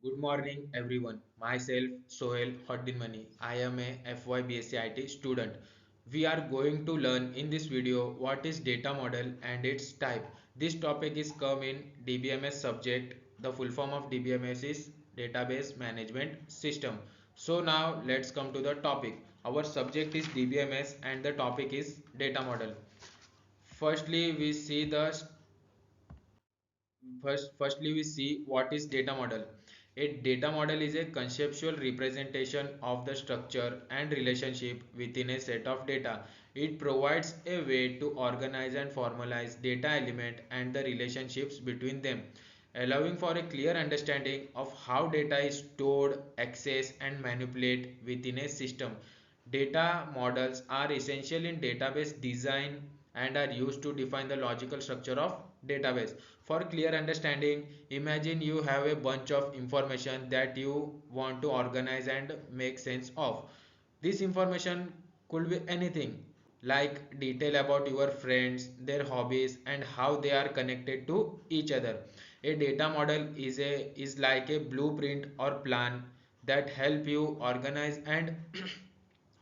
Good morning, everyone. Myself, Sohail Hoddinmani. I am a FYBSc IT student. We are going to learn in this video what is data model and its type. This topic is come in DBMS subject. The full form of DBMS is Database Management System. So now let's come to the topic. Our subject is DBMS and the topic is data model. Firstly, we see the firstly we see what is data model. A data model is a conceptual representation of the structure and relationship within a set of data. It provides a way to organize and formalize data element and the relationships between them, allowing for a clear understanding of how data is stored, accessed and manipulated within a system. Data models are essential in database design and are used to define the logical structure of database. For clear understanding, imagine you have a bunch of information that you want to organize and make sense of. This information could be anything like detail about your friends, their hobbies and how they are connected to each other. A data model is like a blueprint or plan that help you organize and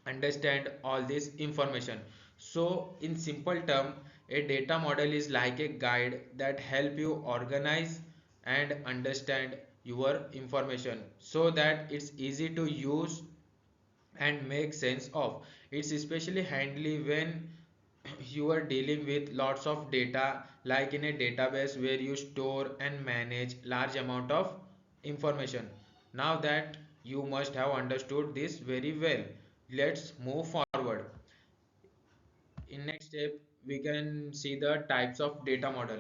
understand all this information. So in simple term, a data model is like a guide that help you organize and understand your information so that it's easy to use and make sense of. It's especially handy when you are dealing with lots of data, like in a database where you store and manage large amount of information. Now that you must have understood this very well, let's move forward. In next step, we can see the types of data model.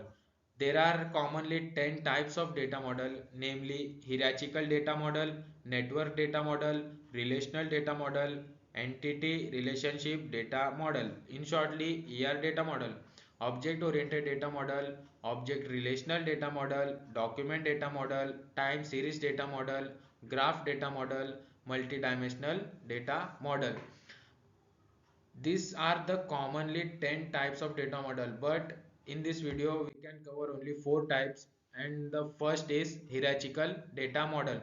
There are commonly 10 types of data model, namely hierarchical data model, network data model, relational data model, entity relationship data model. In shortly, ER data model, object oriented data model, object relational data model, document data model, time series data model, graph data model, multidimensional data model. These are the commonly 10 types of data model, but in this video we can cover only 4 types, and the first is hierarchical data model.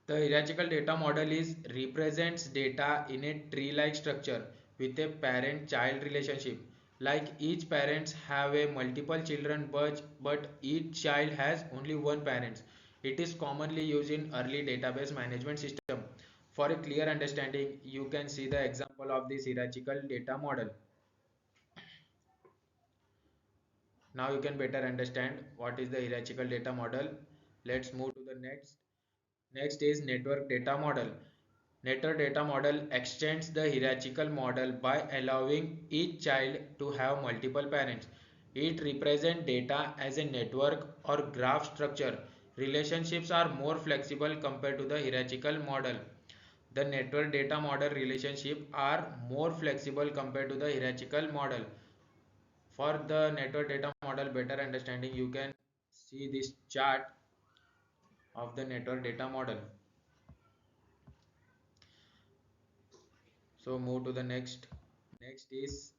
The hierarchical data model is represents data in a tree-like structure with a parent-child relationship. Like each parents have a multiple children, but each child has only one parent. It is commonly used in early database management system. For a clear understanding, you can see the example of this hierarchical data model. Now you can better understand what is the hierarchical data model. Let's move to the next. Next is network data model. Network data model extends the hierarchical model by allowing each child to have multiple parents. It represents data as a network or graph structure. Relationships are more flexible compared to the hierarchical model. The network data model relationship are more flexible compared to the hierarchical model. For the network data model better understanding, you can see this chart of the network data model. So move to the next. Next is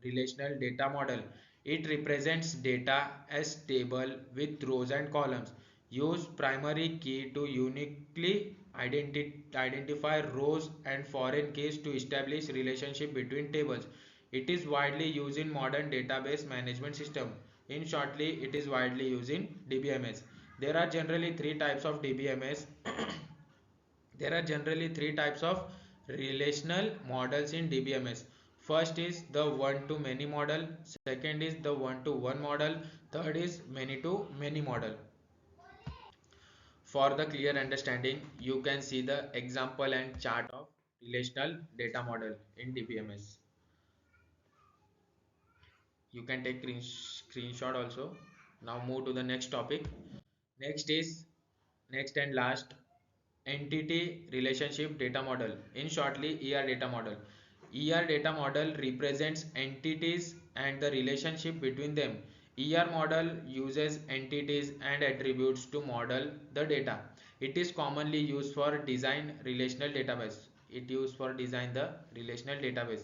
relational data model. It represents data as table with rows and columns. Use primary key to uniquely identify rows and foreign keys to establish relationship between tables. It is widely used in modern database management system. In shortly, it is widely used in DBMS. There are generally three types of DBMS. There are generally three types of relational models in DBMS. First is the one-to-many model, second is the one-to-one model, third is many-to-many model. For the clear understanding, you can see the example and chart of relational data model in DBMS. You can take screenshot also. Now move to the next topic. Next is next and last, entity relationship data model, in shortly ER data model. ER data model represents entities and the relationship between them. ER model uses entities and attributes to model the data. It is commonly used for design relational database. It used for design the relational database.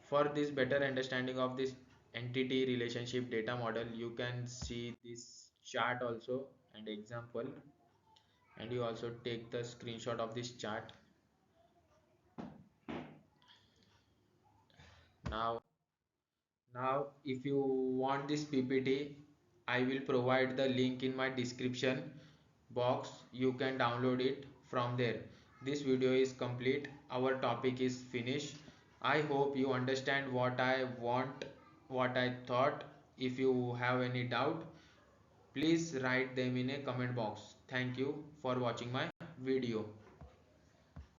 For this better understanding of this entity relationship data model, you can see this chart also and example. and you also take the screenshot of this chart. Now now if you want this PPT, I will provide the link in my description box. You can download it from there. This video is complete, our topic is finished. I hope you understand what I want, what I thought. If you have any doubt, please write them in a comment box. Thank you for watching my video.